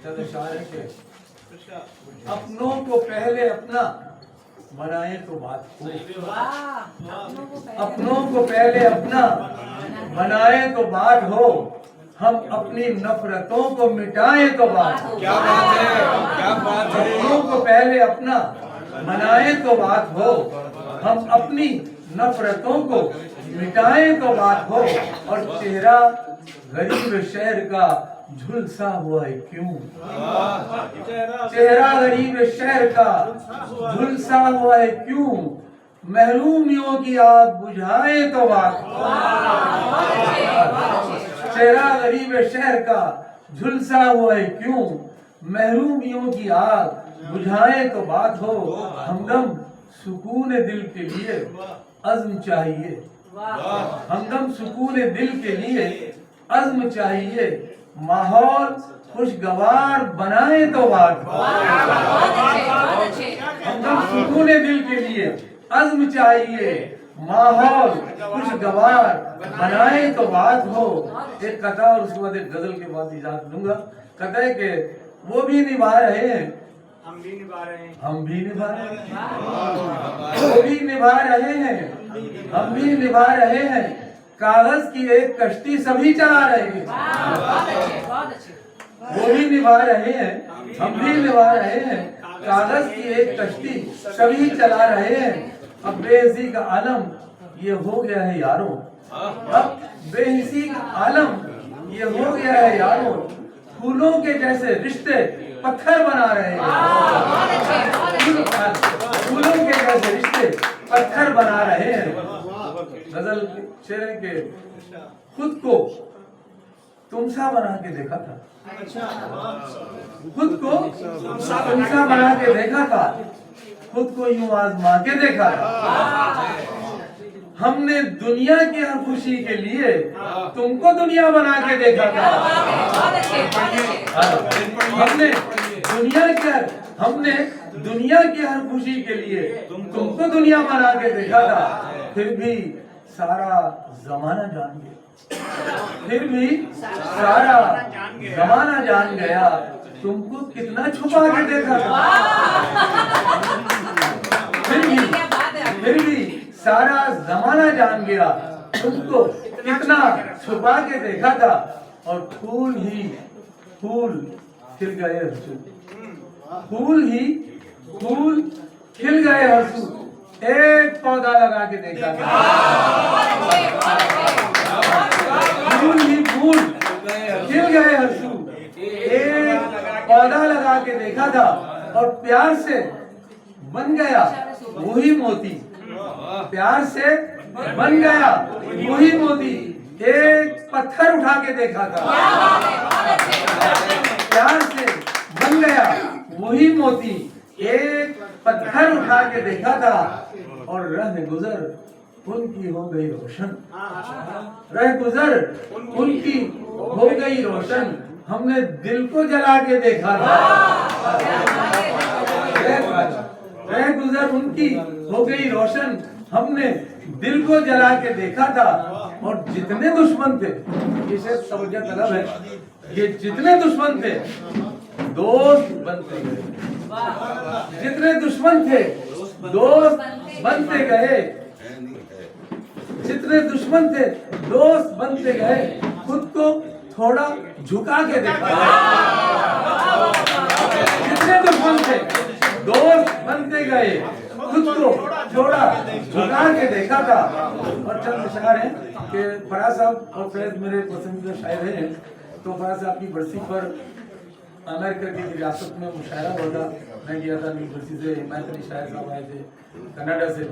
चंद्रशेखर के अपनों को पहले अपना बनाए तो बात हो। अपनों को पहले अपना बनाए तो बात हो, हम अपनी नफरतों को मिटाए तो बात हो। क्या बात है, क्या बात है। अपनों को पहले अपना बनाए तो बात हो, हम अपनी नफरतों को मिटाए तो बात हो। और चेहरा गरीब शहर का झुलसा हुआ है क्यों? चेहरा गरीब शहर का झुलसा हुआ है क्यों? महरूमियों की आग बुझाए तो बात हो। चेहरा गरीब शहर का झुलसा हुआ है क्यों? महरूमियों की आग बुझाए तो बात हो। हमदम सुकून दिल के लिए अज़्म चाहिए, हमदम सुकून दिल के लिए अज़्म चाहिए। माहौल खुशगवार बनाए तो बात हो। हमदम सुकून दिल के लिए अज़्म चाहिए, माहौल खुशगवार बनाए तो बात हो। एक कथा और उसके बाद एक गजल के बाद इजाजत दूंगा। कथा है कि वो भी निभा रहे हैं, हम भी निभा रहे हैं, हम भी निभा रहे हैं, वो भी निभा रहे हैं, हम भी निभा रहे हैं। कागज की एक कश्ती सभी चला रहे हैं, वो भी निभा रहे हैं, हम भी निभा रहे हैं। कागज की एक कश्ती सभी चला रहे हैं। अब बेहिसी का आलम ये हो गया है यारों, अब बेहिसी का आलम ये हो गया है यारों। फूलों के जैसे रिश्ते पत्थर बना रहे हैं, फूलों के जैसे रिश्ते पत्थर बना रहे हैं। गजल शेर है के खुद को तुमसा बना के देखा था, खुद को तुमसा बना के देखा था, खुद को यूं आजमा के देखा था। हमने दुनिया की हर खुशी के लिए तुमको दुनिया बना के देखा था। हमने दुनिया की हर खुशी के लिए तुमको दुनिया बना के देखा था। फिर भी सारा जमाना जान गया, फिर भी सारा जमाना जान गया, तुमको कितना छुपा के देखा था। फिर भी सारा जमाना जान गया, तुमको कितना छुपा के देखा था। और फूल ही फूल खिल गए हंसू, फूल ही फूल खिल गए हंसू, एक पौधा लगा के देखा था। फूल ही फूल खिल गए हंसू, एक पौधा लगा के देखा था। और प्यार से बन गया वही मोती, प्यार से बन गया वही मोती, एक पत्थर उठा के देखा था। प्यार से बन गया वही मोती, एक पत्थर उठा के देखा था। और रह गुजर उनकी हो गई रोशन, रह गुजर उनकी हो गई रोशन, हमने दिल को जला के देखा था। रह गुजर उनकी हो गई रोशन, हमने दिल को जला के देखा था। और जितने दुश्मन थे, इसे समझना तलब है, ये जितने दुश्मन थे दोस्त बनते गए, जितने दुश्मन थे दोस्त बनते गए, जितने दुश्मन थे दोस्त बनते गए। खुद को थोड़ा झुका के देखा, जितने दुश्मन थे दोस्त बनते गए, खुद को थोड़ा झुका के देखा था। और चंद शायर हैं कि फराज साहब और फैज मेरे पसंदीदा शायर हैं। तो फराज साहब की बरसी पर अमेरिका की रियासत में मुशायरा हुआ था, मैं गया था न्यू जर्सी से, हिमायत अली शायर साहब आए थे कनाडा से।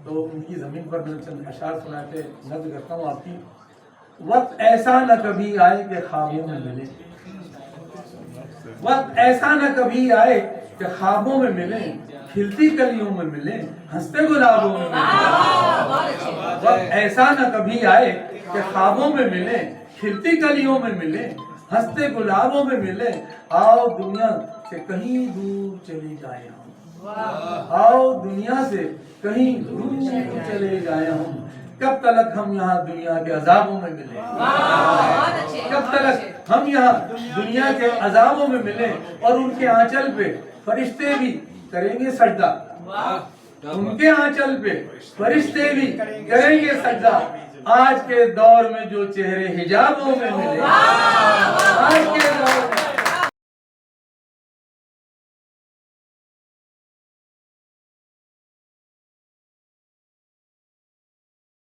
तो उनकी ज़मीन पर मैंने चंद अशार सुनाए थे, नज़्म करता हूँ आपकी। वक्त ऐसा न कभी आए कि ख्वाबों में मिले, वक्त ऐसा न कभी आए कि ख्वाबों में मिले, खिलती कलियों में मिले, हंसते गुलाबों में मिले। वक्त ऐसा न कभी आए कि ख्वाबों में मिले, खिलती कलियों में मिले, हंसते गुलाबों में मिले। आओ दुनिया से कहीं दूर चले जाए हम, आओ दुनिया से कहीं दूर चले जाए हम, कब तक हम यहाँ दुनिया के अजाबों में मिले, कब तक हम यहाँ दुनिया के अजाबों में मिले और उनके आंचल पे फरिश्ते भी करेंगे सजदा, उनके आंचल पे फरिश्ते भी करेंगे सजदा। आज के दौर में जो चेहरे हिजाबों में मिले, आज के दौर में